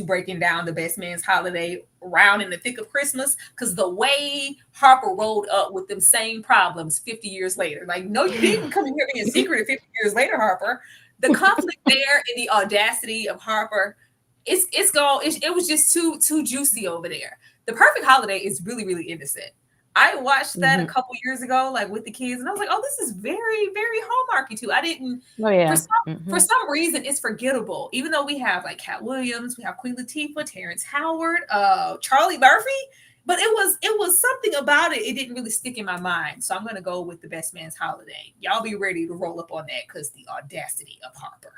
into breaking down the best man's holiday around in the thick of Christmas, because the way Harper rolled up with them same problems 50 years later. Like, no, you didn't come in here being secretive 50 years later, Harper. The conflict there and the audacity of Harper, it was just too juicy over there. The Perfect Holiday is really, really innocent. I watched that a couple years ago, like with the kids, and I was like, "Oh, this is very, very Hallmarky too." I didn't. Oh yeah. For some reason, it's forgettable. Even though we have like Cat Williams, we have Queen Latifah, Terrence Howard, Charlie Murphy, but it was something about it. It didn't really stick in my mind, so I'm gonna go with The Best Man's Holiday. Y'all be ready to roll up on that because the audacity of Harper.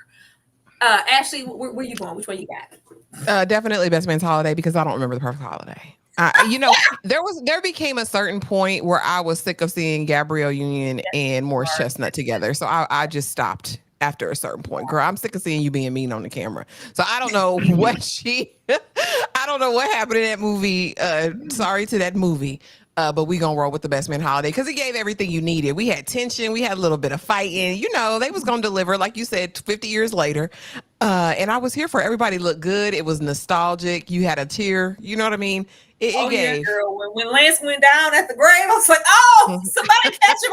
Ashley, where you going? Which way you got? Definitely Best Man's Holiday, because I don't remember The Perfect Holiday. There became a certain point where I was sick of seeing Gabrielle Union and Morris Chestnut together. So I just stopped after a certain point. Girl, I'm sick of seeing you being mean on the camera. So I don't know I don't know what happened in that movie. Sorry to that movie. But we gonna roll with The Best Man Holiday because it gave everything you needed. We had tension, we had a little bit of fighting. They was gonna deliver, like you said, 50 years later. And I was here for everybody looked good. It was nostalgic. You had a tear. You know what I mean? It gave. Yeah, girl. When Lance went down at the grave, I was like, "Oh, somebody catch him!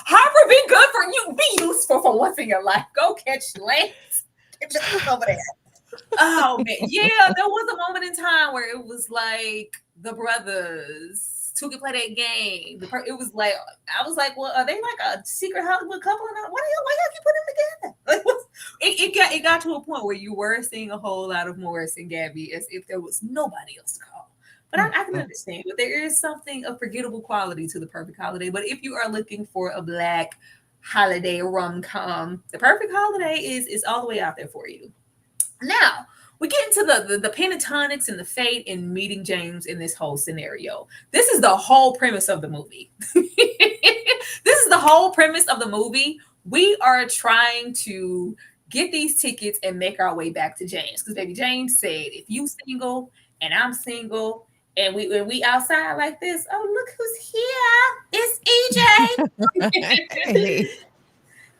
Harper, be good for you. Be useful for once in your life. Go catch Lance. Get your over there." Oh man, yeah. There was a moment in time where it was like the brothers who could play that game. It was like I was like, well, are they like a secret Hollywood couple? And why y'all keep putting them together? Like, it got to a point where you were seeing a whole lot of Morris and Gabby as if there was nobody else to call. But I can understand, but there is something of forgettable quality to The Perfect Holiday. But if you are looking for a Black holiday rom-com, The Perfect Holiday is all the way out there for you. Now, we get into the pentatonics and the fate in meeting James in this whole scenario. This is the whole premise of the movie. This is the whole premise of the movie. We are trying to get these tickets and make our way back to James. Because baby James said, if you single and I'm single, and we outside like this, oh, look who's here. It's EJ.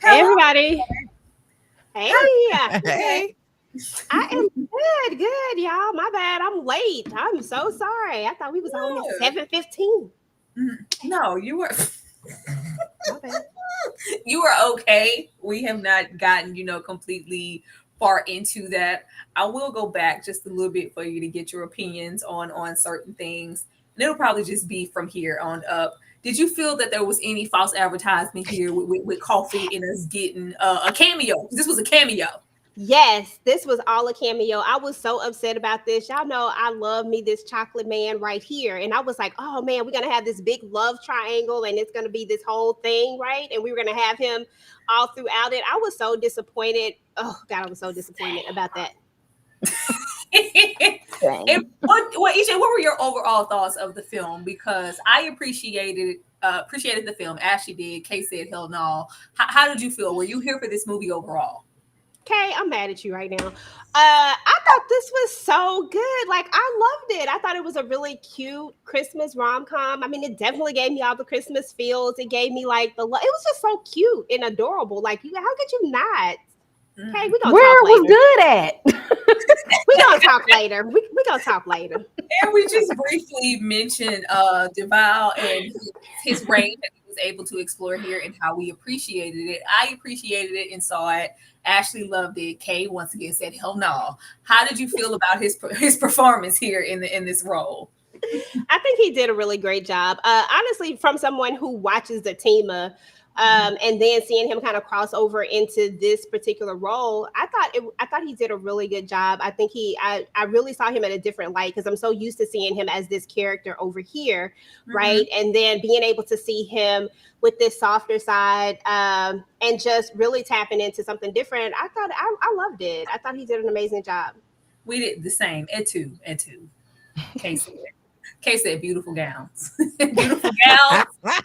Hey, everybody. Hey. Hey. I am good, y'all. My bad. I'm late. I'm so sorry. I thought we was on at 7:15. No, you were you were okay. We have not gotten, completely far into that. I will go back just a little bit for you to get your opinions on certain things. And it'll probably just be from here on up. Did you feel that there was any false advertisement here with Coffee and us getting a cameo? This was a cameo. Yes, this was all a cameo. I was so upset about this. Y'all know I love me this chocolate man right here. And I was like, oh man, we're going to have this big love triangle and it's going to be this whole thing, right? And we were going to have him all throughout it. I was so disappointed. Oh God, I was so disappointed about that. What were your overall thoughts of the film? Because I appreciated the film. Ashley did. Kay said hell no. How did you feel? Were you here for this movie overall? Okay, I'm mad at you right now. I thought this was so good. Like, I loved it. I thought it was a really cute Christmas rom-com. I mean, it definitely gave me all the Christmas feels. It gave me like it was just so cute and adorable. Like, how could you not? Okay, we gonna Where talk later. was good at? We gonna talk later. We gonna talk later. And we just briefly mentioned Duval and his range that he was able to explore here and how we appreciated it. I appreciated it and saw it. Ashley loved it. Kay once again said, "Hell no." How did you feel about his performance here in this role? I think he did a really great job. Honestly, from someone who watches the Tima, and then seeing him kind of cross over into this particular role, I thought he did a really good job. I think I really saw him in a different light because I'm so used to seeing him as this character over here, right? And then being able to see him with this softer side, and just really tapping into something different. I loved it. I thought he did an amazing job. We did the same. Et tu. Kay said beautiful gowns. Beautiful gowns.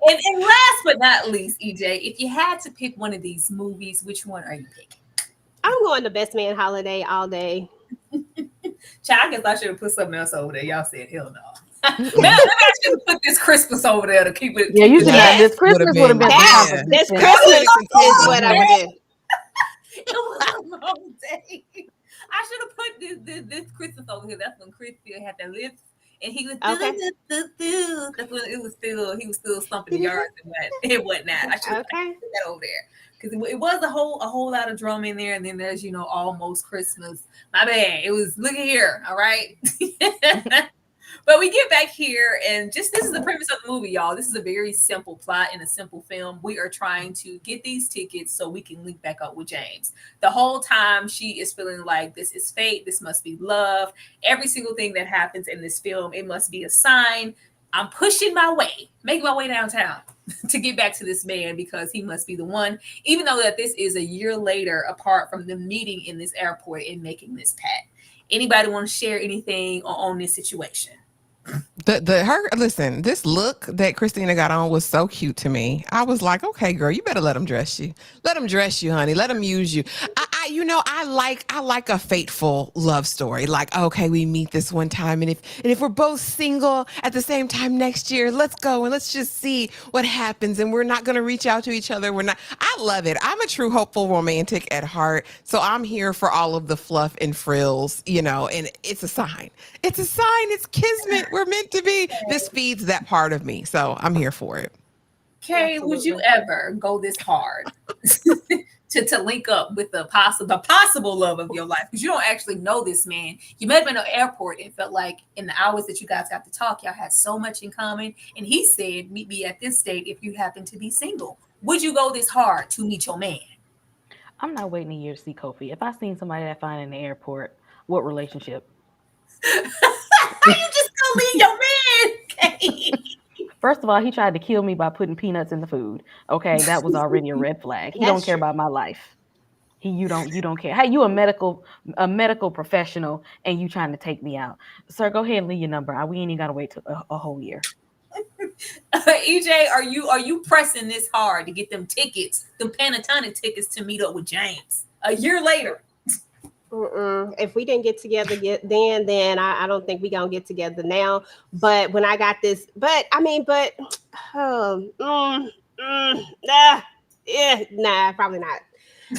And last but not least, EJ, if you had to pick one of these movies, which one are you picking? I'm going to Best Man Holiday all day. Child, I guess I should have put something else over there. Y'all said hell no. Maybe I should have put this Christmas over there to keep it. Yeah, you should have. This Christmas would have been. This Christmas is what I would do. It was a long day. I should have put this Christmas over here. That's when Chris still had that lips, and he was Okay. That's when he was still stomping the yards and whatnot. I should have put that over there because it was a whole lot of drum in there, and then there's almost Christmas. My bad. It was look at here. All right. But we get back here, and this is the premise of the movie, y'all. This is a very simple plot in a simple film. We are trying to get these tickets so we can link back up with James. The whole time she is feeling like this is fate, this must be love. Every single thing that happens in this film, it must be a sign. I'm pushing my way, making my way downtown to get back to this man because he must be the one, even though that this is a year later apart from them meeting in this airport and making this pact. Anybody want to share anything on this situation? Listen, this look that Christina got on was so cute to me. I was like, okay, girl, you better let him dress you. Let him dress you, honey. Let him use you. I like a fateful love story. Like, okay, we meet this one time, and if we're both single at the same time next year, let's go and let's just see what happens. And we're not gonna reach out to each other. I love it. I'm a true hopeful romantic at heart. So I'm here for all of the fluff and frills, and it's a sign. It's a sign, it's kismet. We're meant to be. This feeds that part of me. So I'm here for it. Kay, would you ever go this hard to link up with the possible love of your life? Because you don't actually know this man. You met him in an airport and felt like in the hours that you guys got to talk, y'all had so much in common. And he said, meet me at this date if you happen to be single. Would you go this hard to meet your man? I'm not waiting a year to see Kofi. If I seen somebody that fine in the airport, what relationship? You just gonna leave your man, Kay? First of all, he tried to kill me by putting peanuts in the food. Okay, that was already a red flag. He don't care about my life. You don't care. Hey, you a medical professional, and you trying to take me out, sir? Go ahead and leave your number. We ain't even gotta wait a whole year. EJ, are you pressing this hard to get them tickets, them Panatonic tickets to meet up with James a year later? If we didn't get together then I don't think we gonna get together now. But when I got this, probably not.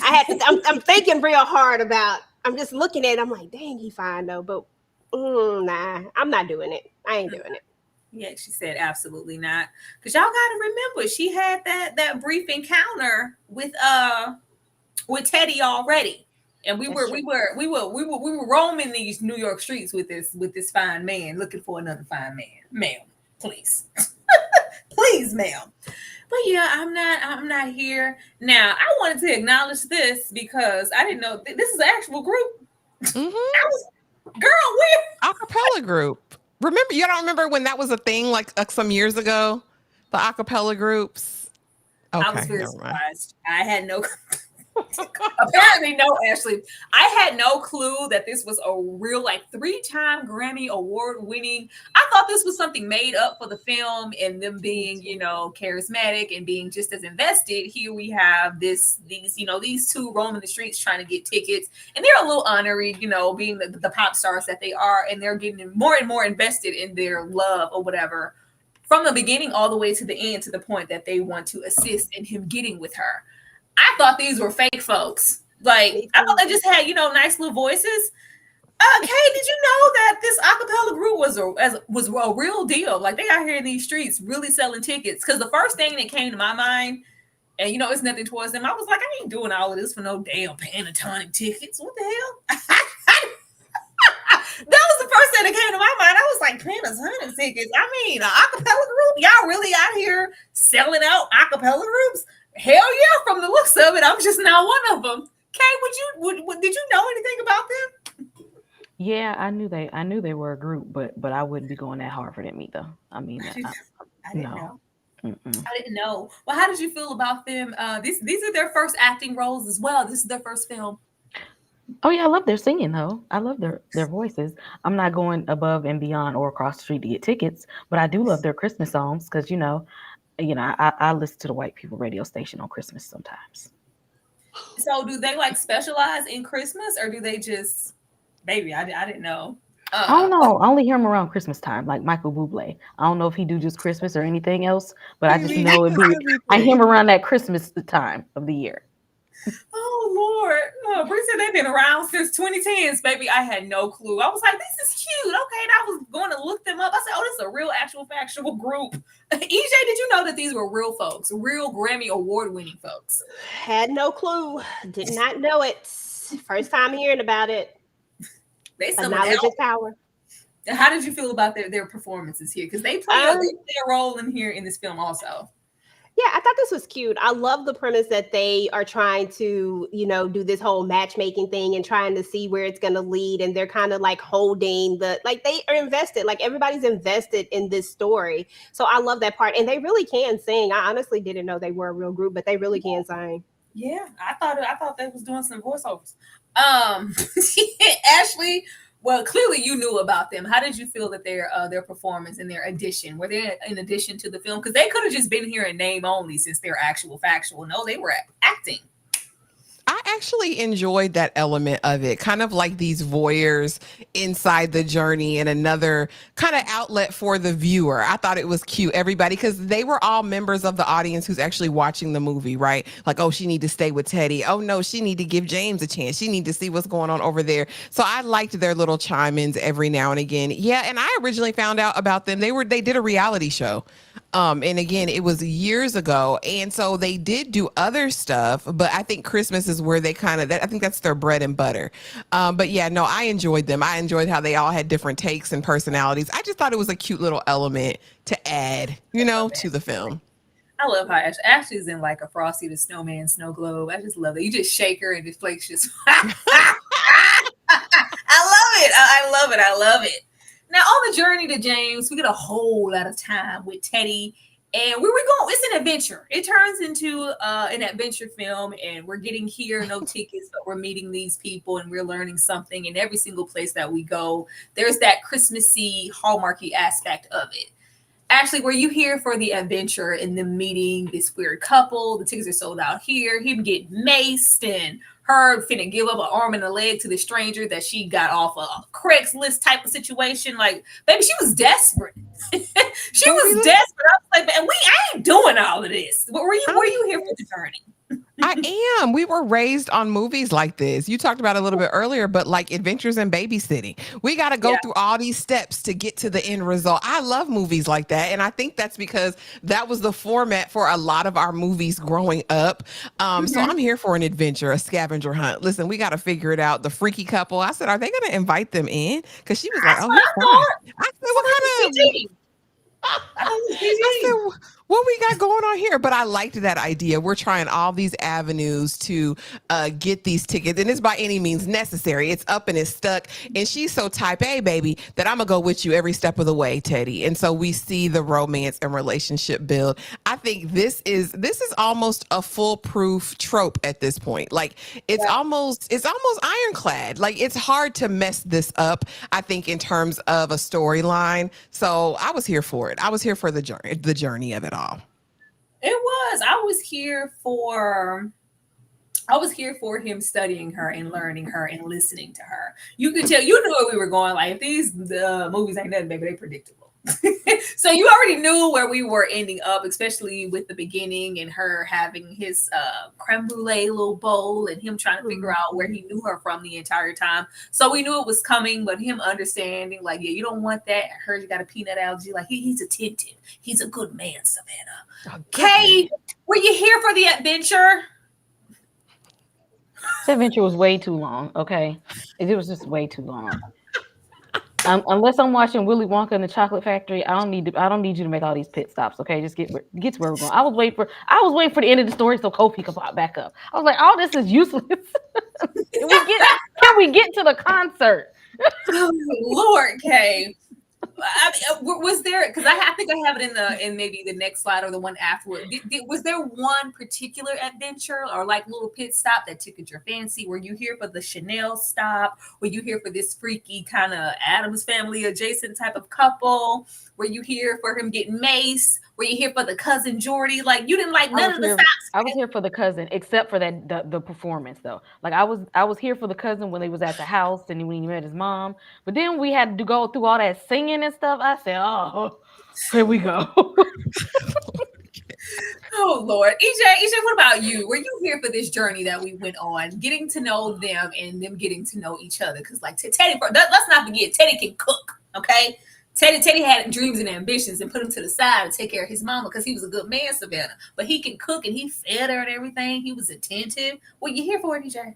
I'm thinking real hard about. I'm just looking at it. I'm like, dang, he fine though. But nah, I'm not doing it. I ain't doing it. Yeah, she said absolutely not. Because y'all gotta remember, she had that brief encounter with Teddy already. And we were roaming these New York streets with this fine man, looking for another fine man. Ma'am, please. Please, ma'am. But yeah, I'm not here. Now, I wanted to acknowledge this because I didn't know this is an actual group. Mm-hmm. Girl, we're acapella group. Remember, you don't remember when that was a thing like some years ago? The acapella groups. Okay, I was very surprised. I had no apparently no, Ashley. I had no clue that this was a real 3-time Grammy Award winning. I thought this was something made up for the film and them being, charismatic and being just as invested. Here we have these two roaming the streets trying to get tickets, and they're a little honorary, being the pop stars that they are, and they're getting more and more invested in their love or whatever from the beginning all the way to the end, to the point that they want to assist in him getting with her. I thought these were fake folks. I thought they just had, nice little voices. Kay, did you know that this acapella group was a real deal? They out here in these streets really selling tickets. Because the first thing that came to my mind, and it's nothing towards them, I was like, I ain't doing all of this for no damn Panatonic tickets. What the hell? That was the first thing that came to my mind. I was like, Panatonic tickets? I mean, an acapella group? Y'all really out here selling out acapella groups? Hell yeah, from the looks of it, I'm just not one of them. Kay, did you know anything about them? Yeah, I knew they were a group, but I wouldn't be going that hard for them either. I mean, I didn't know. Mm-mm. I didn't know. Well, how did you feel about them? These are their first acting roles as well. This is their first film. Oh yeah, I love their singing though. I love their voices. I'm not going above and beyond or across the street to get tickets, but I do love their Christmas songs because I listen to the white people radio station on Christmas sometimes. So do they specialize in Christmas, or do they just, baby, I didn't know. I don't know. I only hear him around Christmas time, like Michael Bublé. I don't know if he do just Christmas or anything else, but I just know I hear him around that Christmas time of the year. Oh Oh, Bree said they've been around since 2010s, baby. I had no clue. I was like, this is cute. Okay, and I was going to look them up. I said, oh, this is a real, actual, factual group. EJ, did you know that these were real folks, real Grammy award-winning folks? Had no clue. Did not know it. First time hearing about it. They knowledge is power. How did you feel about their performances here? Because they play a role in here in this film also. Yeah, I thought this was cute. I love the premise that they are trying to, do this whole matchmaking thing and trying to see where it's going to lead. And they're kind of like holding they are invested. Like everybody's invested in this story. So I love that part. And they really can sing. I honestly didn't know they were a real group, but they really can sing. Yeah, I thought they was doing some voiceovers. Ashley, well, clearly you knew about them. How did you feel that their performance and their addition, were they in addition to the film? Because they could have just been here in name only since they're actual factual. No, they were acting. I actually enjoyed that element of it, kind of like these voyeurs inside the journey and another kind of outlet for the viewer. I thought it was cute, everybody, because they were all members of the audience who's actually watching the movie, right? Like, oh, she need to stay with Teddy. Oh, no, she need to give James a chance. She need to see what's going on over there. So I liked their little chime-ins every now and again. Yeah, and I originally found out about them. They did a reality show. And again, it was years ago. And so they did do other stuff, but I think Christmas is where they I think that's their bread and butter. But yeah, no, I enjoyed them. I enjoyed how they all had different takes and personalities. I just thought it was a cute little element to add, to the film. I love how Ashley's in like a Frosty the Snowman snow globe. I just love it. You just shake her and the flakes just. I love it. I love it. Now, on the journey to James, we get a whole lot of time with Teddy. And where we going? It's an adventure. It turns into an adventure film. And we're getting here, no tickets, but we're meeting these people and we're learning something. And every single place that we go, there's that Christmassy, Hallmarky aspect of it. Ashley, were you here for the adventure and the meeting this weird couple? The tickets are sold out here. Him getting maced and her finna give up an arm and a leg to the stranger that she got off a Craigslist type of situation. Like, baby, she was desperate. She was desperate. I was like, and I ain't doing all of this. But were you here for the journey? I am. We were raised on movies like this. You talked about it a little bit earlier, but like Adventures in Babysitting. We got to go through all these steps to get to the end result. I love movies like that. And I think that's because that was the format for a lot of our movies growing up. So I'm here for an adventure, a scavenger hunt. Listen, we got to figure it out. The freaky couple. I said, are they going to invite them in? Because she was like, oh, he's fine. I said, what kind of... I said, what we got going on here? But I liked that idea. We're trying all these avenues to get these tickets, and it's by any means necessary. It's up and it's stuck. And she's so type A, baby, that I'm gonna go with you every step of the way, Teddy. And so we see the romance and relationship build. I think this is almost a foolproof trope at this point. Like it's almost ironclad. Like it's hard to mess this up, I think, in terms of a storyline. So I was here for it. I was here for the journey of it all. It was. I was here for him studying her and learning her and listening to her. You could tell, you knew where we were going. Like, these movies ain't nothing, baby, they predictable. So you already knew where we were ending up, especially with the beginning and her having his creme brulee little bowl and him trying to figure out where he knew her from the entire time. So we knew it was coming, but him understanding, like, yeah, you don't want that. I heard you got a peanut allergy. Like, he's attentive. He's a good man, Savannah. Okay, were you here for the adventure? This adventure was way too long. Okay, it was just way too long. Unless I'm watching Willy Wonka and the Chocolate Factory, I don't need you to make all these pit stops. Okay, just get to where we're going. I was waiting for the end of the story so Kofi could pop back up. I was like, all this is useless. Can we get to the concert? Oh, Lord, Kay. Was there, because I think I have it in maybe the next slide or the one afterward. Was there one particular adventure or like little pit stop that tickled your fancy? Were you here for the Chanel stop? Were you here for this freaky kind of Addams Family adjacent type of couple? Were you here for him getting maced? Were you here for the cousin Jordy? Like, you didn't like none of the stops. I was here for the cousin, except for the performance though. Like I was here for the cousin when they was at the house and when he met his mom. But then we had to go through all that singing and stuff. I said, oh, here we go. Oh Lord, EJ, what about you? Were you here for this journey that we went on, getting to know them and them getting to know each other? Because like Teddy, let's not forget, Teddy can cook. Okay, Teddy had dreams and ambitions and put him to the side to take care of his mama because he was a good man, Savannah. But he can cook and he fed her and everything. He was attentive. What you here for, EJ?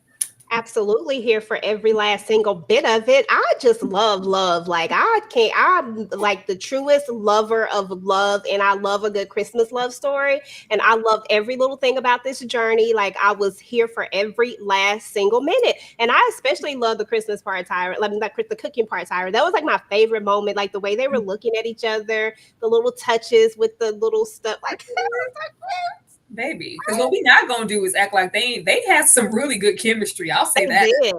Absolutely here for every last single bit of it. I just love. Like I'm like the truest lover of love, and I love a good Christmas love story. And I loved every little thing about this journey. Like I was here for every last single minute. And I especially love the Christmas part, Tyra. Like the cooking part, Tyra. That was like my favorite moment. Like the way they were looking at each other, the little touches with the little stuff. Like baby, because what we not gonna do is act like they had some really good chemistry. I'll say that.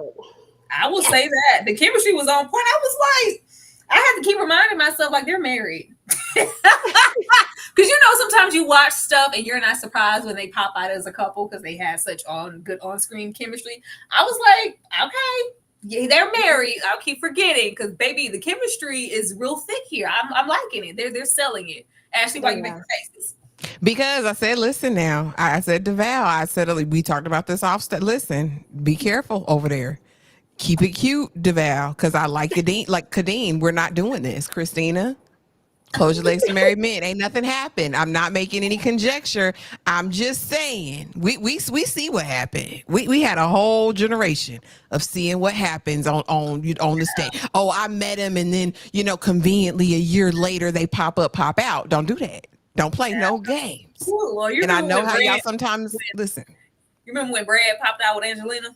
I will say that the chemistry was on point. I was like, I had to keep reminding myself like they're married, because sometimes you watch stuff and you're not surprised when they pop out as a couple because they have such good on-screen chemistry. I was like, okay, yeah, they're married. I'll keep forgetting because baby, the chemistry is real thick here. I'm liking it. They're selling it. Ashley, why you making faces? Because I said, listen now, I said to Val, I said, we talked about this listen, be careful over there. Keep it cute, DeVal, because I like Kadeen. We're not doing this. Christina, close your legs to married men. Ain't nothing happened. I'm not making any conjecture. I'm just saying we see what happened. We had a whole generation of seeing what happens on the stage. Oh, I met him, and then conveniently a year later they pop up, pop out. Don't do that. Don't play no games. Ooh, well, and I know how y'all sometimes listen. You remember when Brad popped out with Angelina?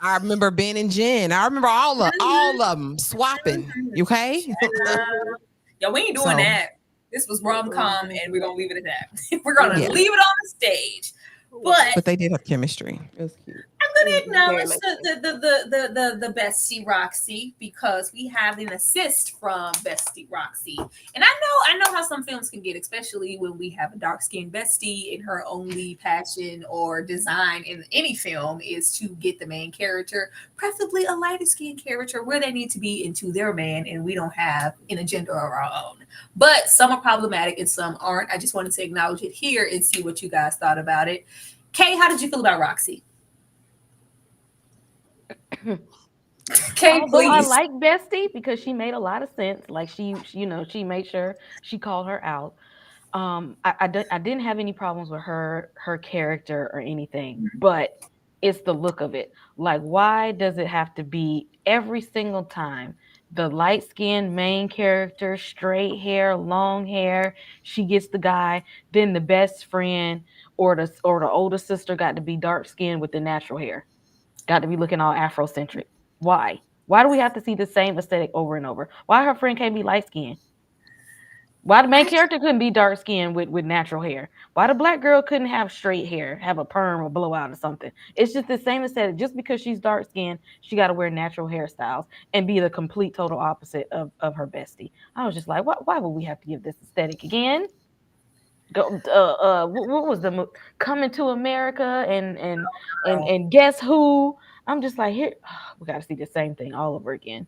I remember Ben and Jen. I remember all of them swapping. You okay? Yo, we ain't doing that. This was rom-com, and we're gonna leave it at that. We're gonna leave it on the stage. But they did have chemistry. It was cute. I'm going to acknowledge the bestie Roxy because we have an assist from bestie Roxy. And I know how some films can get, especially when we have a dark-skinned bestie and her only passion or design in any film is to get the main character, preferably a lighter-skinned character, where they need to be into their man, and we don't have an agenda of our own. But some are problematic and some aren't. I just wanted to acknowledge it here and see what you guys thought about it. Kay, how did you feel about Roxy? Kay, please. I like Bestie because she made a lot of sense. Like she made sure she called her out. I didn't have any problems with her character or anything, but it's the look of it. Like, why does it have to be every single time the light-skinned main character, straight hair, long hair, she gets the guy, then the best friend or the older sister got to be dark-skinned with the natural hair, got to be looking all Afrocentric? Why? Why do we have to see the same aesthetic over and over? Why her friend can't be light-skinned? Why the main character couldn't be dark-skinned with natural hair? Why the black girl couldn't have straight hair, have a perm or blowout or something? It's just the same aesthetic. Just because she's dark-skinned, she got to wear natural hairstyles and be the complete total opposite of her bestie. I was just like, why would we have to give this aesthetic again? What was the Coming to America and Guess Who? I'm just like, here, we got to see the same thing all over again.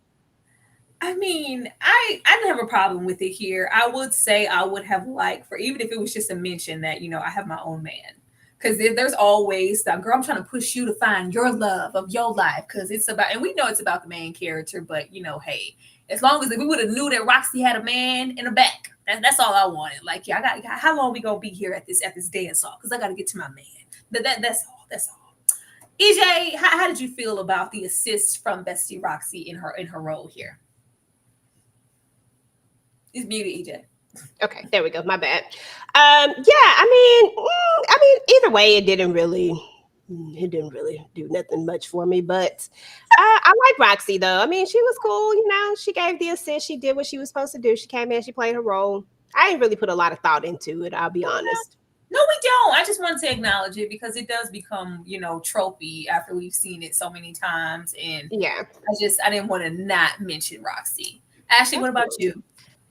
I mean, I didn't have a problem with it here. I would say I would have liked for, even if it was just a mention that, I have my own man. Because there's always that, girl, I'm trying to push you to find your love of your life. Because it's about, and we know it's about the main character, but, hey, as long as we would have knew that Roxy had a man in the back, that's all I wanted. Like, yeah, how long we going to be here at this dance hall? Because I got to get to my man. That's all. EJ, how did you feel about the assist from Bestie Roxy in her role here? It's muted, EJ. Okay, there we go. My bad. I mean, either way, it didn't really do nothing much for me. But I like Roxy though. I mean, she was cool. She gave the assist. She did what she was supposed to do. She came in. She played her role. I didn't really put a lot of thought into it. I'll be honest. No, we don't. I just wanted to acknowledge it because it does become, tropey after we've seen it so many times. And yeah, I didn't want to not mention Roxy. Ashley, what about you?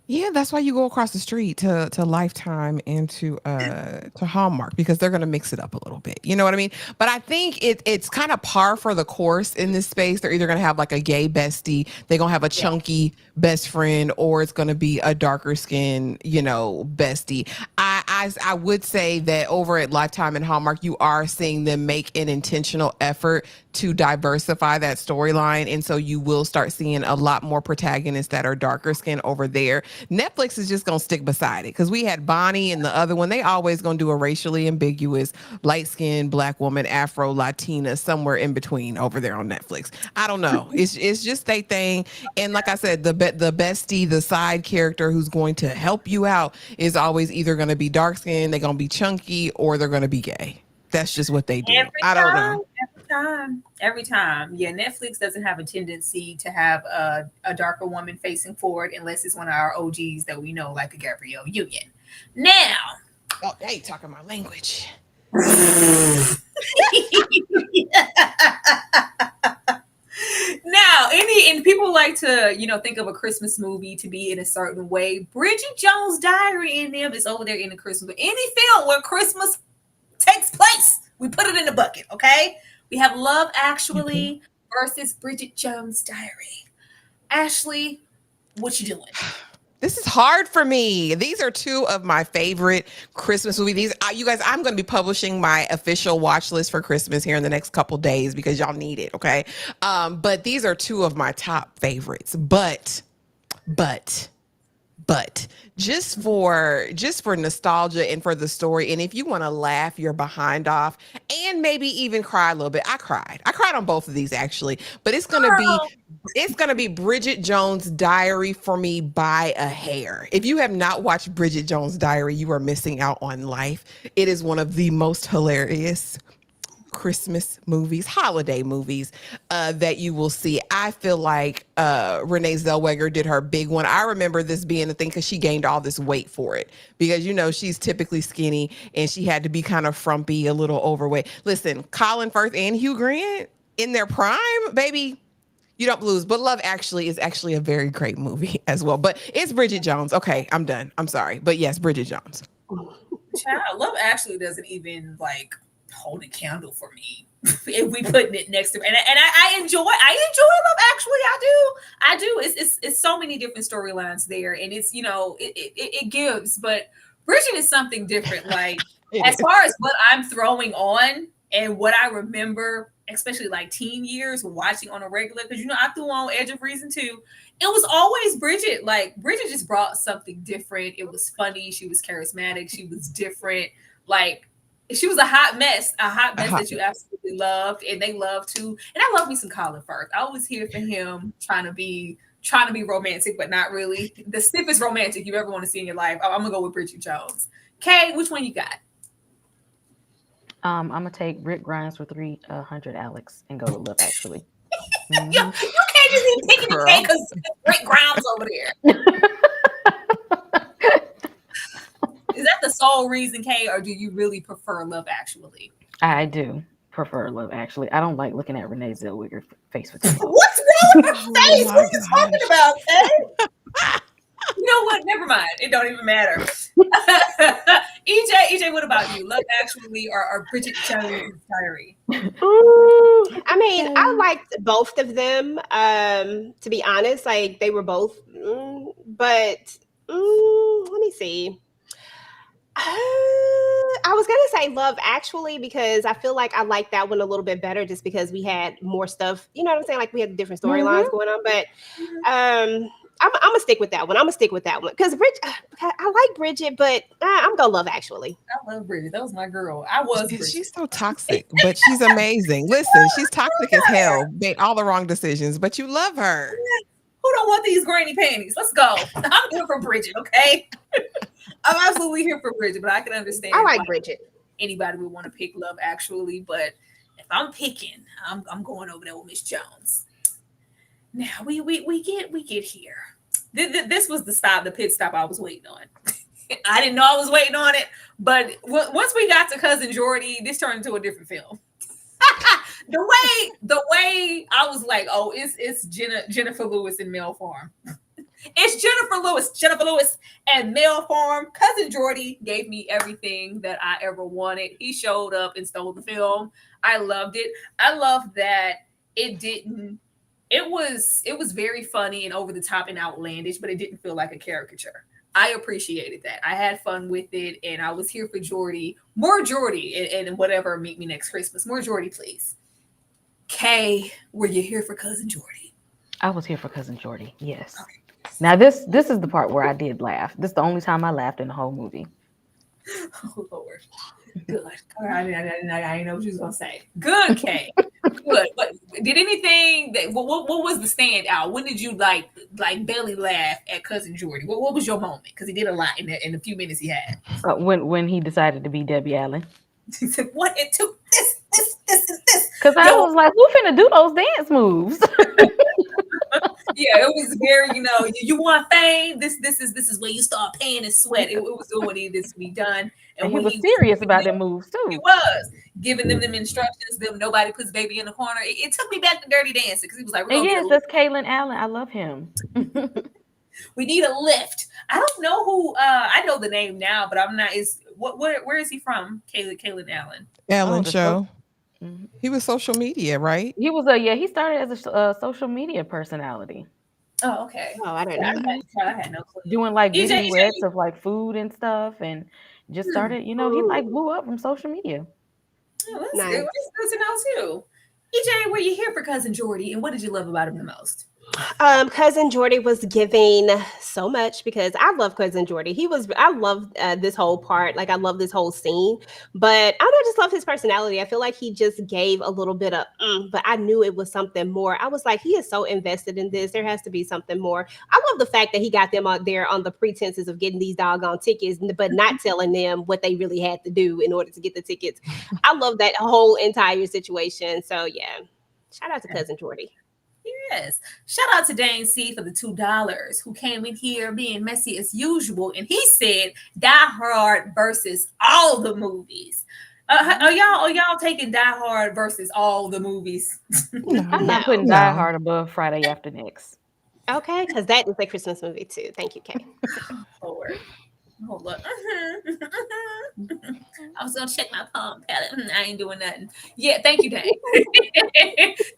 Yeah, that's why you go across the street to Lifetime and to Hallmark, because they're going to mix it up a little bit. You know what I mean? But I think it's kind of par for the course in this space. They're either going to have like a gay bestie, they're going to have a chunky best friend, or it's going to be a darker skin, bestie. I I would say that over at Lifetime and Hallmark, you are seeing them make an intentional effort to diversify that storyline. And so you will start seeing a lot more protagonists that are darker skinned over there. Netflix is just going to stick beside it because we had Bonnie and the other one. They always going to do a racially ambiguous, light skinned Black woman, Afro, Latina, somewhere in between over there on Netflix. I don't know. It's just a thing. And like I said, the bestie, the side character who's going to help you out is always either going to be dark skinned, they're going to be chunky, or they're going to be gay. That's just what they do. I don't know. Every time. Yeah, Netflix doesn't have a tendency to have a darker woman facing forward unless it's one of our OGs that we know, like a Gabrielle Union. Now, oh, they talking my language. Now, and people like to, think of a Christmas movie to be in a certain way. Bridget Jones' Diary in them is over there in the Christmas. But any film where Christmas takes place, we put it in the bucket, okay? We have Love Actually versus Bridget Jones' Diary. Ashley, what you doing? This is hard for me. These are two of my favorite Christmas movies. You guys, I'm going to be publishing my official watch list for Christmas here in the next couple days because y'all need it, okay? But these are two of my top favorites. But just for nostalgia and for the story, and if you want to laugh your behind off and maybe even cry a little bit, I cried on both of these actually, but it's gonna be Bridget Jones' Diary for me by a hair. If you have not watched Bridget Jones' Diary, you are missing out on life. It is one of the most hilarious Christmas movies, holiday movies that you will see. I feel like Renee Zellweger did her big one. I remember this being a thing because she gained all this weight for it because, she's typically skinny and she had to be kind of frumpy, a little overweight. Listen, Colin Firth and Hugh Grant in their prime, baby, you don't lose. But Love Actually is actually a very great movie as well. But it's Bridget Jones. Okay, I'm done. I'm sorry. But yes, Bridget Jones. Child, Love Actually doesn't even hold a candle for me if we putting it next to me. And I enjoy Love Actually. I do. It's so many different storylines there, and it's it gives. But Bridget is something different. As far as what I'm throwing on and what I remember, especially teen years watching on a regular, because I threw on Edge of Reason too. It was always Bridget. Bridget just brought something different. It was funny. She was charismatic. She was different. She was a hot mess that you absolutely loved, and they loved too. And I love me some Colin Firth. I was here for him, trying to be romantic, but not really. The stiffest romantic you ever want to see in your life. I'm gonna go with Bridget Jones. Kay, which one you got? I'm gonna take Rick Grimes for 300 Alex and go with Love Actually. You can't just be picking the Kay because Rick Grimes over there. Is that the sole reason, Kay, or do you really prefer Love Actually? I do prefer Love Actually. I don't like looking at Renee Zellweger's face with What's wrong with her face? What are you talking about, Kay? You know what? Never mind. It don't even matter. EJ, what about you? Love Actually or Bridget Jones' Diary? I mean, I liked both of them. To be honest, they were both, but let me see. I was gonna say Love Actually because I feel like I like that one a little bit better just because we had more stuff. You know what I'm saying? We had different storylines going on. But I'm gonna stick with that one. Because I like Bridget, but I'm gonna Love Actually. I love Bridget. That was my girl. I was Bridget. She's so toxic, but she's amazing. Listen, she's toxic as hell. Made all the wrong decisions, but you love her. Who don't want these granny panties? Let's go. I'm here for Bridget, okay? I'm absolutely here for Bridget, but I can understand. I like Bridget. Anybody would want to pick Love Actually, but if I'm picking, I'm going over there with Miss Jones. Now we get here. This was the pit stop I was waiting on. I didn't know I was waiting on it, but once we got to Cousin Jordy, this turned into a different film. the way I was like, oh, it's Jennifer Lewis in Male Farm. It's Jennifer Lewis and Male Farm. Cousin Jordy gave me everything that I ever wanted. He showed up and stole the film. I loved it. I love that it was very funny and over the top and outlandish, but it didn't feel like a caricature. I appreciated that. I had fun with it, and I was here for Jordy. More Jordy, and whatever. Meet me next Christmas. More Jordy, please. Kay, were you here for cousin Jordy? I was here for cousin Jordy. Yes. Okay. Now this is the part where I did laugh. This is the only time I laughed in the whole movie. Oh Lord. Good. I didn't know what you was gonna say. Good, Kay. Good. But did anything that what was the standout? When did you like belly laugh at cousin Jordy? What was your moment? Because he did a lot in the few minutes he had. When he decided to be Debbie Allen. He said, "What it took this." Because I was like, "Who finna do those dance moves?" Yeah, it was very, you want fame. This is where you start paying and sweat. It was doing what needed to be done. And he was serious about them moves too. He was giving them instructions. Them nobody puts baby in the corner. It took me back to Dirty Dancing because he was like, "Yes, that's Kaylin Allen. I love him." We need a lift. I don't know who. I know the name now, but I'm not. Where is he from? Kaylin Allen. Ellen show. He was social media, right? He was he started as a social media personality. Oh, okay. Oh, I don't know. I had no clue. Doing like videos of like food and stuff, and just started, he like blew up from social media. Oh, that's nice. Good. That's good to know too. EJ, were you here for cousin Jordy, and what did you love about him the most? Cousin Jordy was giving so much because I love cousin Jordy. I love this whole part. Like I love this whole scene, but I just love his personality. I feel like he just gave a little bit of, but I knew it was something more. I was like, he is so invested in this. There has to be something more. I love the fact that he got them out there on the pretenses of getting these doggone tickets, but not telling them what they really had to do in order to get the tickets. I love that whole entire situation. So yeah, shout out to cousin Jordy. Yes. Shout out to Dane C for the $2 who came in here being messy as usual. And he said Die Hard versus all the movies. Are y'all taking Die Hard versus all the movies? I'm not putting Die Hard above Friday After Next. Okay, because that is a Christmas movie too. Thank you, Kay. Lord. Hold up. I was gonna check my palm palette. I ain't doing nothing. Yeah, thank you, Dane.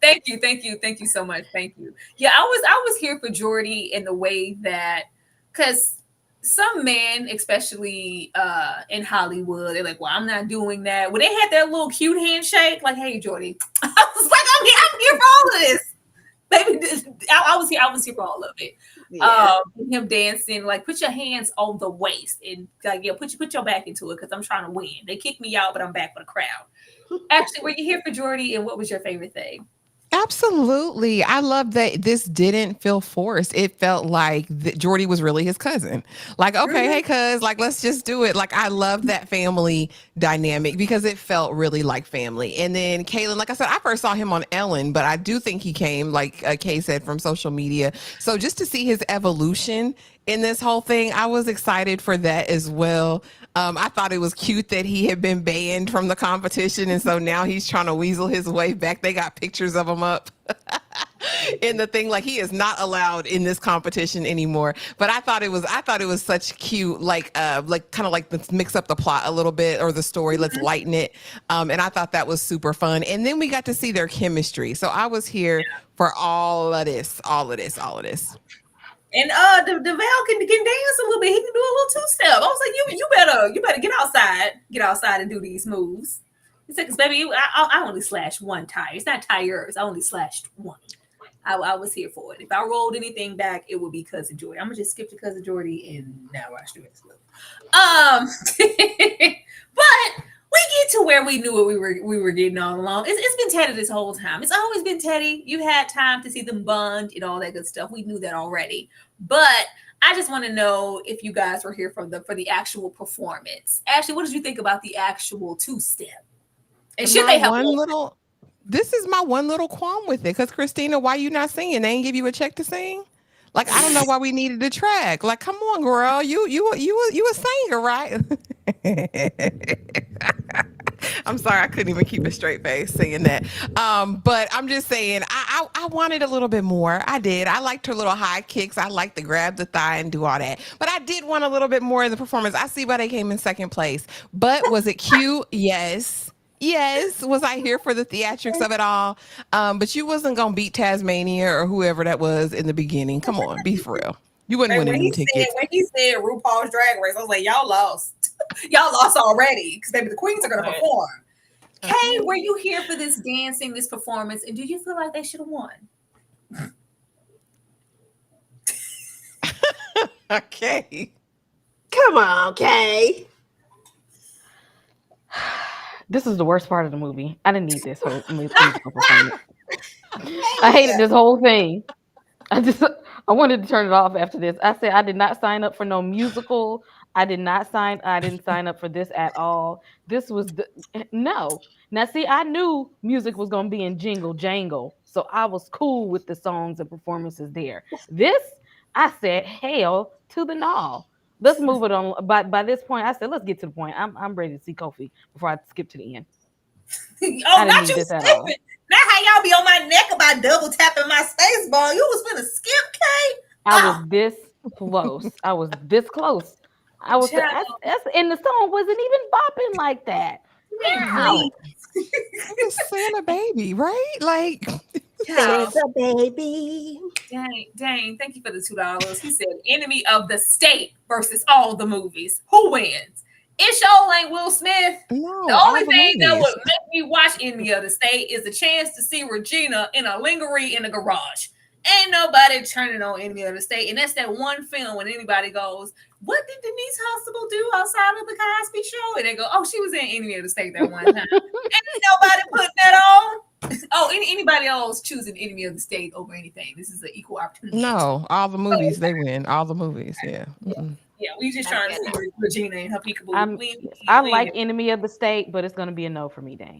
Thank you so much. Thank you. Yeah, I was here for Jordy in the way that, because some men, especially in Hollywood, they're like, well, I'm not doing that. When they had that little cute handshake, like, hey, Jordy, I was like, I'm here for all of this. Baby, I was here for all of it. Yeah. Him dancing, like put your hands on the waist and like put your back into it because I'm trying to win. They kicked me out, but I'm back for the crowd. Actually, were you here for Jordy, and what was your favorite thing? Absolutely. I love that this didn't feel forced. It felt like Jordy was really his cousin. Like, okay, hey, cuz, like, let's just do it. Like, I love that family dynamic because it felt really like family. And then Kaylin, like I said, I first saw him on Ellen, but I do think he came, like Kay said, from social media. So just to see his evolution in this whole thing, I was excited for that as well. I thought it was cute that he had been banned from the competition, and so now he's trying to weasel his way back. They got pictures of him up in the thing, like he is not allowed in this competition anymore. But I thought it was such cute, like kind of like let's mix up the plot a little bit or the story, let's lighten it. And I thought that was super fun. And then we got to see their chemistry. So I was here for all of this. And DeVal can dance a little bit. He can do a little two-step. I was like, you better get outside and do these moves. He said, because baby, I only slashed one tire. It's not tires. I only slashed one. I was here for it. If I rolled anything back, it would be cousin Jordy. I'm gonna just skip to cousin Jordy and now watch the rest of it. But we get to where we knew what we were getting all along. It's been Teddy this whole time. It's always been Teddy. You had time to see them bond and all that good stuff. We knew that already. But I just want to know if you guys were here for the actual performance. Ashley, what did you think about the actual two-step? And should they have This is my one little qualm with it. Because Christina, why you not singing? They ain't give you a check to sing? Like, I don't know why we needed a track. Like, come on, girl. You a singer, right? I'm sorry, I couldn't even keep a straight face saying that. But I'm just saying, I wanted a little bit more. I did. I liked her little high kicks. I liked to grab the thigh and do all that. But I did want a little bit more in the performance. I see why they came in second place. But was it cute? Yes. Was I here for the theatrics of it all? But you wasn't gonna beat Tasmania or whoever that was in the beginning. Come on, be for real. You wouldn't And win any tickets. when he said RuPaul's Drag Race, I was like, y'all lost. Y'all lost already because maybe the queens are going to perform. Kay, were you here for this dancing, this performance, and do you feel like they should have won? Okay. Come on, Kay. This is the worst part of the movie. I didn't need this whole musical performance. I hated this whole thing. I wanted to turn it off after this. I said I did not sign up for no musical. I didn't sign up for this at all. This was no. Now see, I knew music was gonna be in Jingle Jangle, so I was cool with the songs and performances there. This, I said, hell to the no. Let's move it on. By this point, I said, let's get to the point. I'm ready to see Kofi before I skip to the end. Not you skipping. Not how y'all be on my neck about double tapping my space bar. You was finna skip, Kay. I was this close. I was this close. And the song wasn't even bopping like that. Wow. Santa baby, right? Like Santa baby. Dang. Thank you for the $2. He said, enemy of the state versus all the movies. Who wins? It sure ain't Will Smith. No, the only thing that would make me watch Enemy of the State is the chance to see Regina in a lingerie in a garage. Ain't nobody turning on Enemy of the State. And that's that one film when anybody goes, what did Denise Huxtable do outside of the Cosby Show? And they go, oh, she was in Enemy of the State that one time. Ain't nobody putting that on. Oh, anybody else choosing Enemy of the State over anything? This is an equal opportunity. No, all the movies, they win. All the movies, yeah. Yeah, we just trying to see Regina and her peekaboo. I like Enemy of the State, but it's going to be a no for me, Dane.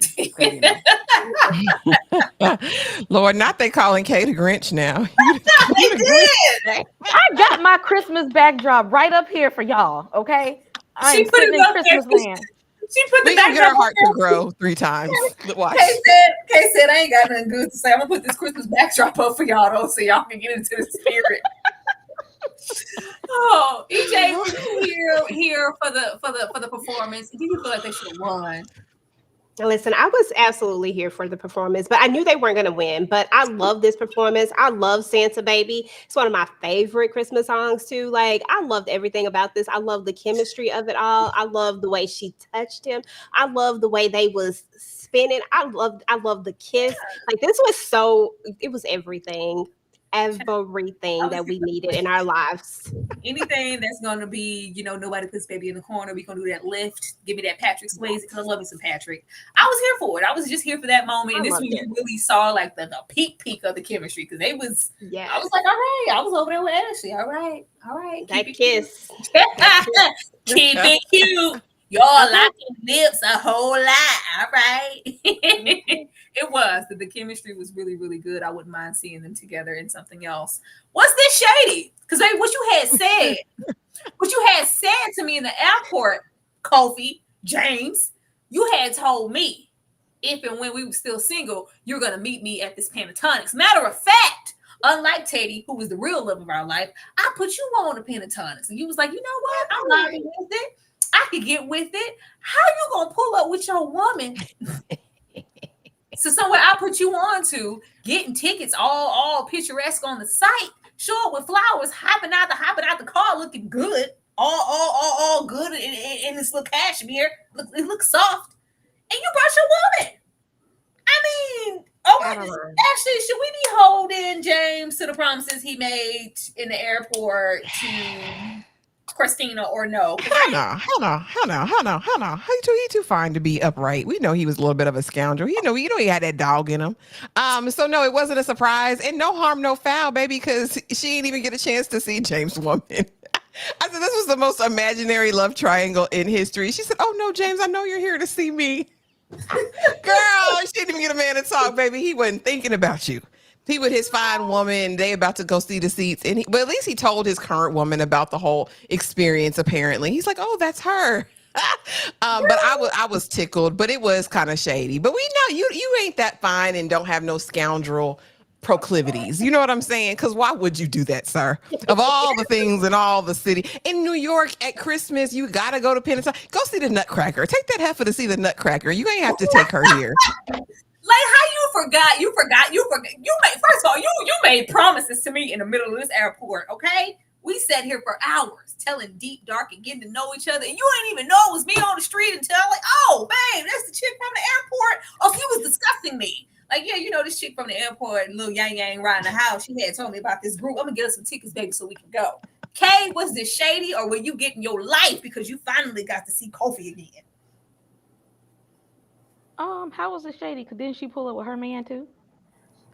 Lord, not they calling Kay the Grinch now. They did. I got my Christmas backdrop right up here for y'all, okay? She put it up Christmas land. She put the backdrop. Get our heart to grow 3 times. Watch. Kay said, I ain't got nothing good to say. I'm going to put this Christmas backdrop up for y'all, though, so y'all can get into the spirit. Oh, EJ, were you here for the performance? Did you feel like they should have won? Listen, I was absolutely here for the performance, but I knew they weren't going to win. But I love this performance. I love Santa Baby. It's one of my favorite Christmas songs too. Like, I loved everything about this. I love the chemistry of it all. I love the way she touched him. I love the way they was spinning. I love the kiss. Like, this was it was everything that we needed in our lives. Anything that's going to be, nobody puts baby in the corner. We're going to do that lift. Give me that Patrick Swayze because I love me some Patrick. I was here for it. I was just here for that moment. And this one you really saw like the peak of the chemistry because they was, yeah. I was like, all right. I was over there with Ashley. All right. That kiss. Keep it cute. Y'all locking lips a whole lot. All right. It was. The chemistry was really, really good. I wouldn't mind seeing them together in something else. What's this shady? Because what you had said to me in the airport, Kofi, James, you had told me if and when we were still single, you're going to meet me at this Pentatonics. Matter of fact, unlike Teddy, who was the real love of our life, I put you on the Pentatonics. And you was like, you know what? I'm not with it. I could get with it. How you going to pull up with your woman? So somewhere I put you on to getting tickets all picturesque on the site, show up with flowers, hopping out the car looking good, all good in this little cashmere. It looks soft. And you brought your woman. I mean, actually, should we be holding James to the promises he made in the airport to Christina or no? Hell no. He too fine to be upright. We know he was a little bit of a scoundrel. You know he had that dog in him. So no, it wasn't a surprise, and no harm, no foul, baby, because she didn't even get a chance to see James' woman. I said this was the most imaginary love triangle in history. She said, "Oh no, James, I know you're here to see me." Girl, she didn't even get a man to talk, baby. He wasn't thinking about you. He with his fine woman, they about to go see the seats. But at least he told his current woman about the whole experience, apparently. He's like, oh, that's her. But I was tickled, but it was kind of shady. But we know you ain't that fine and don't have no scoundrel proclivities. You know what I'm saying? Because why would you do that, sir? Of all the things in all the city. In New York at Christmas, you got to go to Pentatonic. Go see the Nutcracker. Take that heifer to see the Nutcracker. You ain't have to take her here. Like how you made, first of all, you made promises to me in the middle of this airport, okay? We sat here for hours telling deep, dark, and getting to know each other. And you didn't even know it was me on the street until I'm like, oh, babe, that's the chick from the airport. Oh, she was discussing me. Like, yeah, you know, this chick from the airport, little yang yang riding the house. She had told me about this group. I'm going to get us some tickets, baby, so we can go. Kay, was this shady or were you getting your life because you finally got to see Kofi again? How was it shady? Because didn't she pull up with her man too?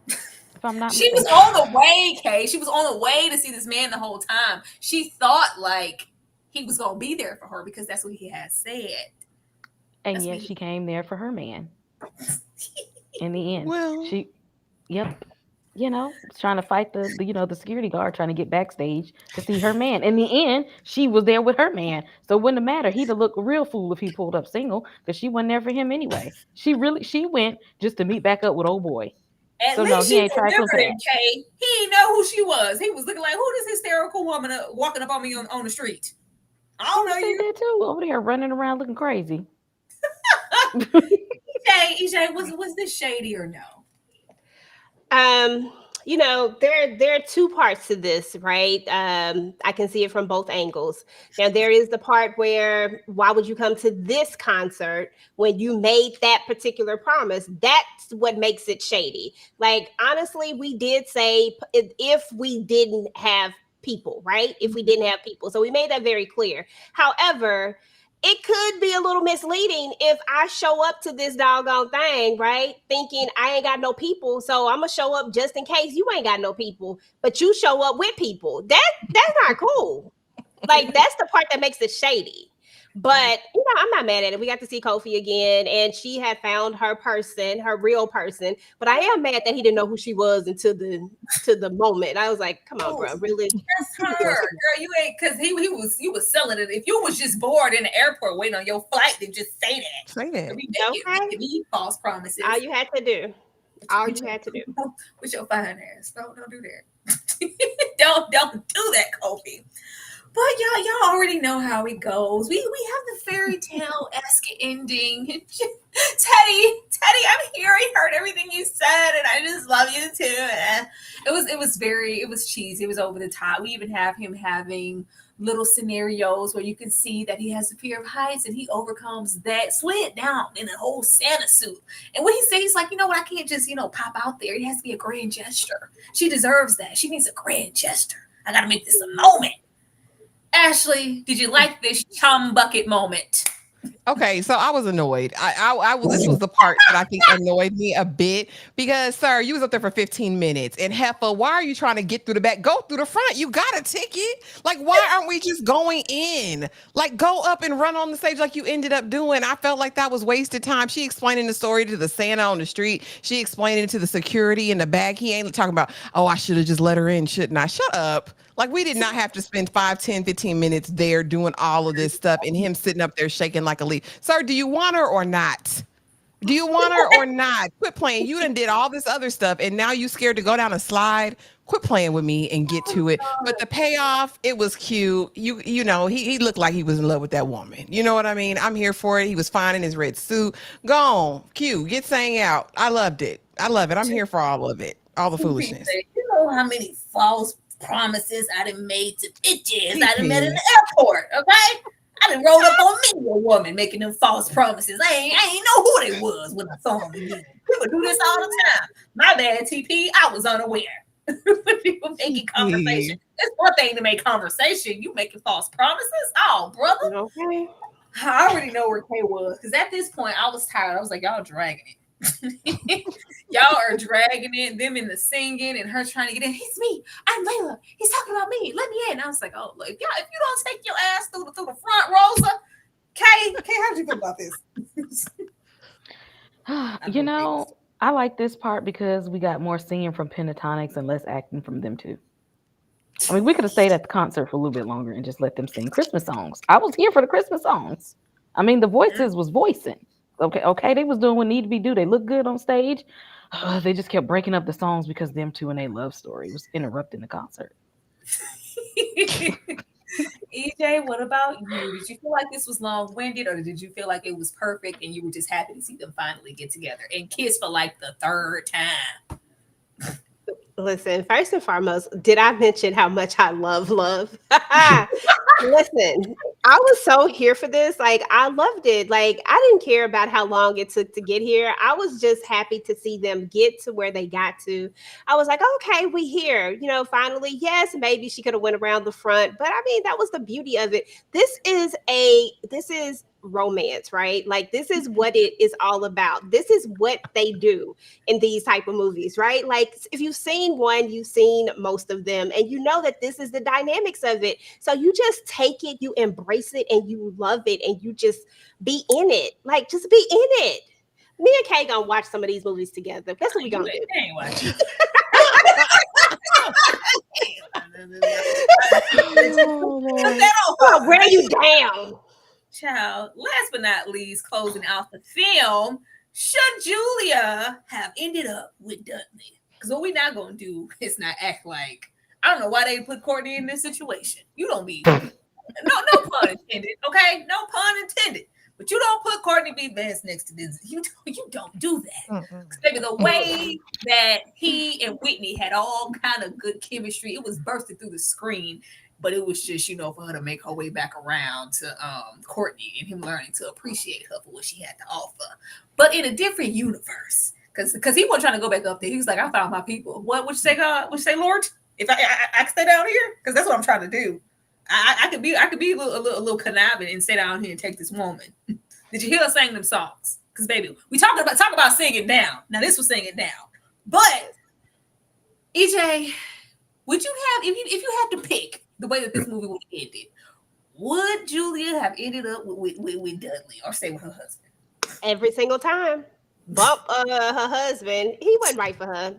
If I'm not She mistaken. was on the way, Kay. She was on the way to see this man the whole time. She thought like he was gonna be there for her because that's what he had said. And yet she came there for her man. In the end, Well, you know, trying to fight the the security guard trying to get backstage to see her man. In the end, she was there with her man, so it wouldn't have mattered. He'd have looked a real fool if he pulled up single because she wasn't there for him anyway. She went just to meet back up with old boy. At So least no, he ain't tried to remembered it, Kay. He didn't know who she was. He was looking like, who this hysterical woman walking up on me on the street? I don't know you. Did too over there running around looking crazy. EJ, was this shady or no? You know, there are two parts to this, right? I can see it from both angles. Now, there is the part where why would you come to this concert when you made that particular promise? That's what makes it shady. Like, honestly, we did say if we didn't have people, right? If we didn't have people. So we made that very clear. However, it could be a little misleading if I show up to this doggone thing, right? Thinking I ain't got no people. So I'm going to show up just in case you ain't got no people, but you show up with people. That's not cool. Like, that's the part that makes it shady. But, you know, I'm not mad at it. We got to see Kofi again, and she had found her person, her real person. But I am mad that he didn't know who she was until the moment. I was like, come on, bro, really? That's her, girl. You ain't, because you was selling it. If you was just bored in the airport waiting on your flight, then just say that. Say that. Making me false promises. All you had to do. With your fine ass. Don't do that. don't do that, Kofi. But y'all already know how it goes. We have the fairy tale-esque ending. Teddy, I'm here. I heard everything you said, and I just love you too. It was cheesy. It was over the top. We even have him having little scenarios where you can see that he has a fear of heights and he overcomes that, slid down in a whole Santa suit. And what he says, he's like, you know what? I can't just, pop out there. It has to be a grand gesture. She deserves that. She needs a grand gesture. I got to make this a moment. Ashley, did you like this chum bucket moment? Okay, so I was annoyed. This was the part that I think annoyed me a bit because, sir, you was up there for 15 minutes. And Heffa, why are you trying to get through the back? Go through the front. You got a ticket. Like, why aren't we just going in? Like, go up and run on the stage like you ended up doing. I felt like that was wasted time. She explaining the story to the Santa on the street. She explaining it to the security in the back. He ain't talking about, oh, I should have just let her in, shouldn't I? Shut up. Like, we did not have to spend 5, 10, 15 minutes there doing all of this stuff and him sitting up there shaking like a leaf. Sir, do you want her or not? Do you want her or not? Quit playing. You done did all this other stuff and now you scared to go down a slide. Quit playing with me and get to it. But the payoff, it was cute. You know, he looked like he was in love with that woman. You know what I mean? I'm here for it. He was fine in his red suit. Go on. Q, get sang out. I loved it. I love it. I'm here for all of it. All the foolishness. You know how many false promises I done made to bitches I done met in the airport, okay? I done rolled up on me a woman making them false promises. I ain't know who they was when I saw them again. People do this all the time. My bad, TP. I was unaware. People making conversation. It's one thing to make conversation. You making false promises? Oh, brother. Okay. I already know where Kay was because at this point I was tired. I was like, y'all dragging it. Y'all are dragging it, them in the singing and her trying to get in. He's me. I'm Layla. He's talking about me. Let me in. I was like, oh, look, yeah, if you don't take your ass through the front, Rosa. Kay, how'd you feel about this? You know, I like this part because we got more singing from Pentatonics and less acting from them too. I mean, we could have stayed at the concert for a little bit longer and just let them sing Christmas songs. I was here for the Christmas songs. I mean, the voices was voicing. Okay, they was doing what needed to be done. They looked good on stage. They just kept breaking up the songs because them two and a love story was interrupting the concert. EJ, what about you? Did you feel like this was long-winded, or did you feel like it was perfect and you were just happy to see them finally get together and kiss for like the third time? Listen, first and foremost, did I mention how much I love love? Listen, I was so here for this. Like, I loved it. Like, I didn't care about how long it took to get here. I was just happy to see them get to where they got to. I was like, okay, we here. You know, finally, yes, maybe she could have went around the front, but I mean, that was the beauty of it. This is romance, right? Like, this is what it is all about. This is what they do in these type of movies, right? Like, if you've seen one, you've seen most of them, and you know that this is the dynamics of it. So you just take it, you embrace it, and you love it, and you just be in it. Like, just be in it. Me and Kay gonna watch some of these movies together. That's what we gonna do. I'll wear you down. Child, last but not least, closing out the film, should Julia have ended up with Dudley? Because what we're not going to do is not act like, I don't know why they put Courtney in this situation. You don't be, no pun intended, okay? No pun intended. But you don't put Courtney B. Vance next to this. You don't do that. Maybe the way that he and Whitney had all kind of good chemistry, it was bursting through the screen. But it was just, for her to make her way back around to Courtney and him learning to appreciate her for what she had to offer. But in a different universe, because he wasn't trying to go back up there. He was like, I found my people. What would you say, God? Would you say, Lord? If I stay down here? Because that's what I'm trying to do. I could be a little conniving and stay down here and take this woman. Did you hear her sing them songs? Because baby, we talk about singing down. Now this was singing down. But EJ, would you have if you had to pick the way that this movie would have ended, would Julia have ended up with Dudley or stay with her husband? Every single time. Bump her husband. He wasn't right for her.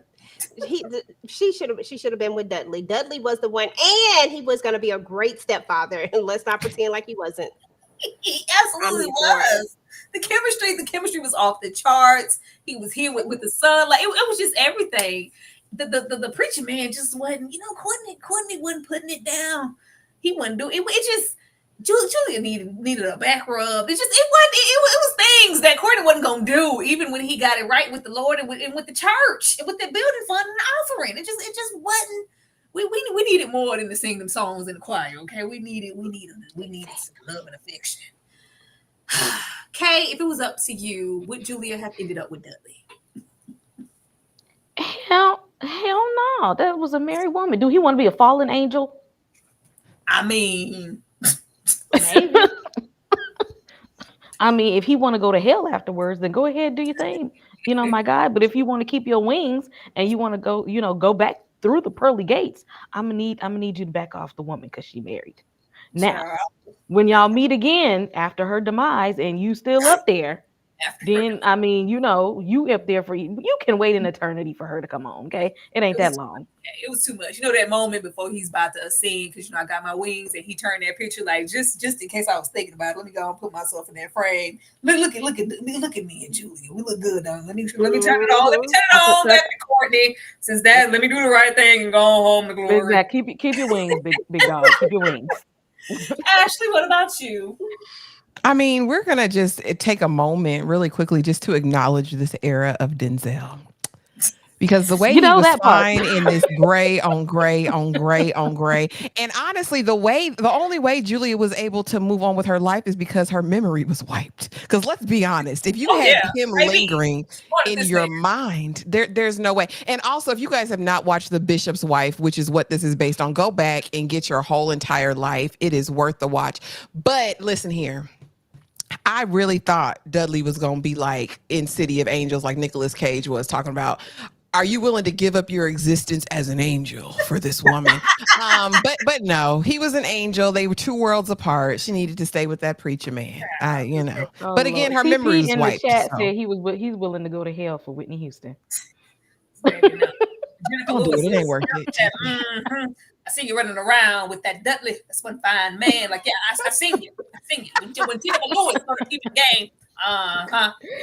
She should have been with Dudley. Dudley was the one, and he was going to be a great stepfather. And let's not pretend like he wasn't. He absolutely was. The chemistry was off the charts. He was here with the son. Like it was just everything. The preacher man just wasn't, Courtney wasn't putting it down. He wasn't doing it. It just Julia needed a back rub. It was things that Courtney wasn't gonna do, even when he got it right with the Lord and with the church and with the building fund and the offering. It just wasn't. We needed more than to sing them songs in the choir. Okay, we needed some love and affection. Kay, if it was up to you, would Julia have ended up with Dudley? Hell no. That was a married woman. Do he want to be a fallen angel? I mean, maybe. I mean, if he want to go to hell afterwards, then go ahead, do your thing. My guy. But if you want to keep your wings and you want to go, go back through the pearly gates, I'm gonna need you to back off the woman because she married. Now, when y'all meet again after her demise and you still up there, then I mean, you up there for you can wait an eternity for her to come home. Okay, it ain't that long. It was too much. That moment before he's about to ascend, because I got my wings, and he turned that picture like just in case I was thinking about it. Let me go and put myself in that frame. Look at me and Julia. We look good, though. Let me turn it on. Let me turn it on, back to Courtney. Since that, let me do the right thing and go home to glory. Exactly. Keep your wings, big dog. Keep your wings. Ashley, what about you? I mean, we're going to just take a moment really quickly just to acknowledge this era of Denzel. Because the way he was fine in this gray on gray on gray on gray. And honestly, the only way Julia was able to move on with her life is because her memory was wiped. Because let's be honest, if you had him lingering in your mind, there's no way. And also, if you guys have not watched The Bishop's Wife, which is what this is based on, go back and get your whole entire life. It is worth the watch. But listen here. I really thought Dudley was going to be like in City of Angels, like Nicolas Cage was talking about. Are you willing to give up your existence as an angel for this woman? But no, he was an angel. They were two worlds apart. She needed to stay with that preacher man. Oh, but again, her memory is wiped. The chat said he's willing to go to hell for Whitney Houston. Don't do it. It ain't worth it. Mm-hmm. I see you running around with that Dudley. That's one fine man. Like, yeah, I seen you. When Jennifer Lewis started keeping the game,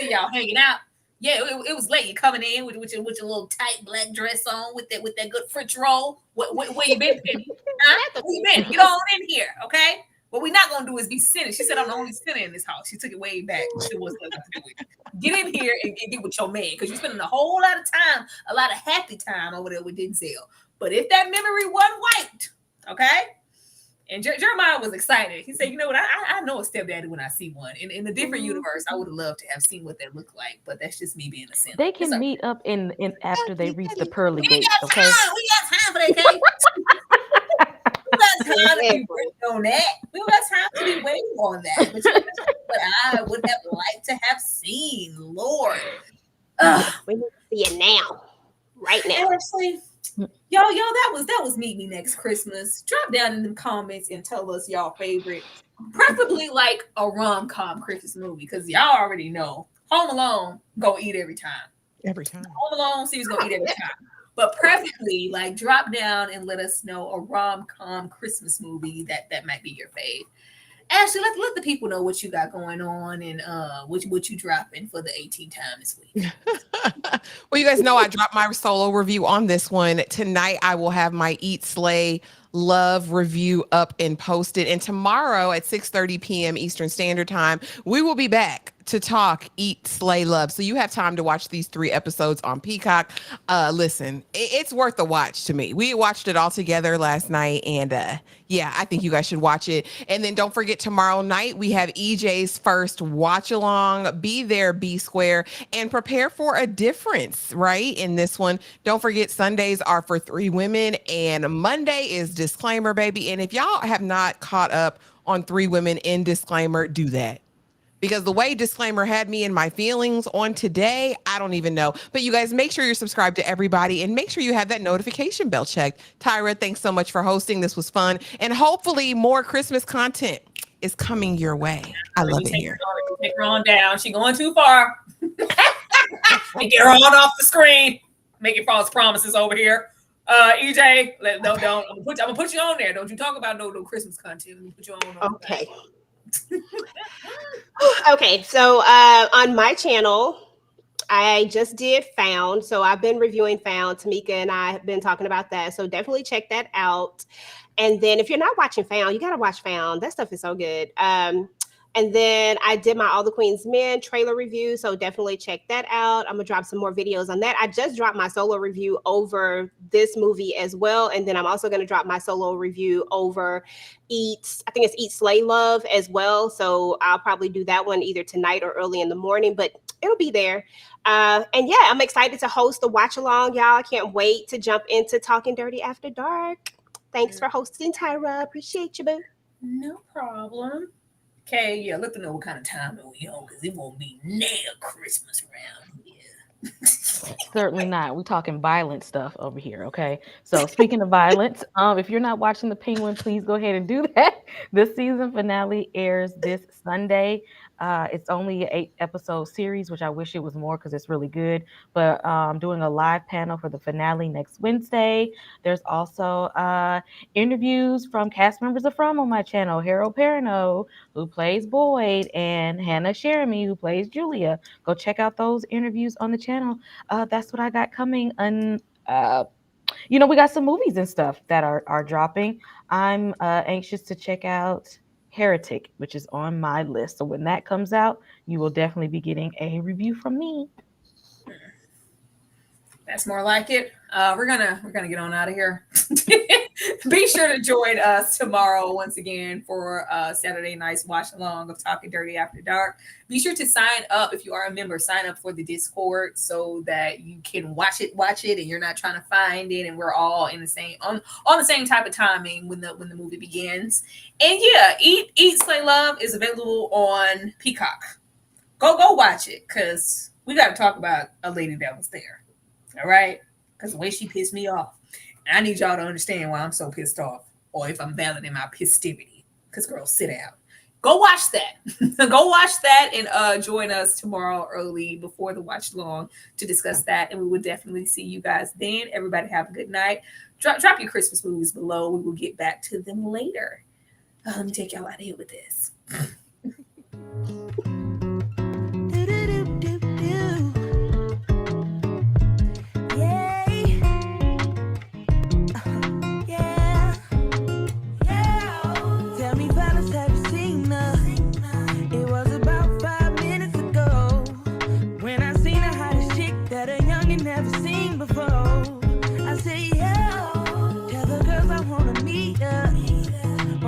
see y'all hanging out. Yeah, it was late. You coming in with your little tight black dress on with that good French roll. Where you been, Penny? Where you been? Get on in here, okay? What we're not gonna do is be sinning. She said I'm the only sinner in this house. She took it way back. She was nothing to do with it. Get in here and get with your man because you're spending a whole lot of time, a lot of happy time over there with Denzel. But if that memory wasn't wiped, okay? And Jeremiah was excited. He said, you know what? I know a stepdaddy when I see one. In a different universe, I would have loved to have seen what that looked like. But that's just me being a simp. They can meet up in after they reach the pearly gates, okay? We got time for that, Kay. We got time to be waiting on that. We got time to be waiting on that. But you know what I would have liked to have seen, Lord. We need to see it now, right now. Honestly, yo, that was Meet Me Next Christmas. Drop down in the comments and tell us y'all favorite, preferably like a rom-com Christmas movie, because y'all already know Home Alone go eat every time. Every time. Home Alone seems gonna eat every time. But preferably, like, drop down and let us know a rom-com Christmas movie that might be your fave. Ashley, let the people know what you got going on and what you dropping for the 18th time this week. Well, you guys know I dropped my solo review on this one. Tonight, I will have my Eat, Slay, Love review up and posted. And tomorrow at 6:30 p.m. Eastern Standard Time, we will be back to talk Eat, Slay, Love. So you have time to watch these 3 episodes on Peacock. Listen, it's worth a watch to me. We watched it all together last night, and yeah, I think you guys should watch it. And then don't forget, tomorrow night we have EJ's first watch along. Be there, be square, and prepare for a difference, right? In this one, don't forget Sundays are for 3 women, and Monday is Disclaimer, baby. And if y'all have not caught up on 3 Women in Disclaimer, do that. Because the way Disclaimer had me in my feelings on today, I don't even know. But you guys, make sure you're subscribed to everybody and make sure you have that notification bell checked. Tyra, thanks so much for hosting. This was fun. And hopefully more Christmas content is coming your way. I love it here. Take her on down. She going too far. And get her on off the screen. Making false promises over here. EJ, I'm gonna put you on there. Don't you talk about no Christmas content. Let me put you on. Okay. Okay, so on my channel, I just did Found. So I've been reviewing Found. Tamika and I have been talking about that. So definitely check that out. And then if you're not watching Found, you got to watch Found. That stuff is so good. And then I did my All the Queen's Men trailer review. So definitely check that out. I'm going to drop some more videos on that. I just dropped my solo review over this movie as well. And then I'm also going to drop my solo review over I think it's Eat, Slay, Love as well. So I'll probably do that one either tonight or early in the morning, but it'll be there. And yeah, I'm excited to host the watch along, y'all. I can't wait to jump into Talking Dirty After Dark. Thanks for hosting, Tyra. Appreciate you, boo. No problem. Okay, yeah, let them know what kind of time we on, because it won't be near Christmas around here. Certainly not. We're talking violent stuff over here, okay? So speaking of violence, if you're not watching The Penguin, please go ahead and do that. The season finale airs this Sunday. It's only an 8-episode series, which I wish it was more because it's really good. But I'm doing a live panel for the finale next Wednesday. There's also interviews from cast members of From on my channel. Harold Perrineau, who plays Boyd, and Hannah Jeremy, who plays Julia. Go check out those interviews on the channel. That's what I got coming. And we got some movies and stuff that are dropping. I'm anxious to check out Heretic, which is on my list. So when that comes out, you will definitely be getting a review from me. That's more like it. We're gonna get on out of here. Be sure to join us tomorrow once again for Saturday night's watch along of Talking Dirty After Dark. Be sure to sign up if you are a member. Sign up for the Discord so that you can watch it, and you're not trying to find it, and we're all in the same on the same type of timing when the movie begins. And yeah, Eat, Slay, Love is available on Peacock. Go watch it, because we got to talk about a lady that was there. All right, because the way she pissed me off. And I need y'all to understand why I'm so pissed off, or if I'm valid in my pistivity. Because girl, sit down. Go watch that. Go watch that and join us tomorrow early before the watch long to discuss that. And we will definitely see you guys then. Everybody have a good night. Drop your Christmas movies below. We will get back to them later. Let me take y'all out of here with this.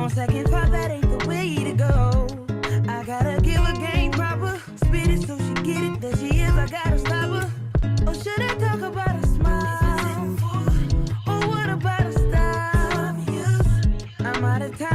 On second thought, that ain't the way to go. I gotta give her game proper. Spit it so she get it. There she is, I gotta stop her. Or should I talk about a smile? Or what about a style? I'm out of time.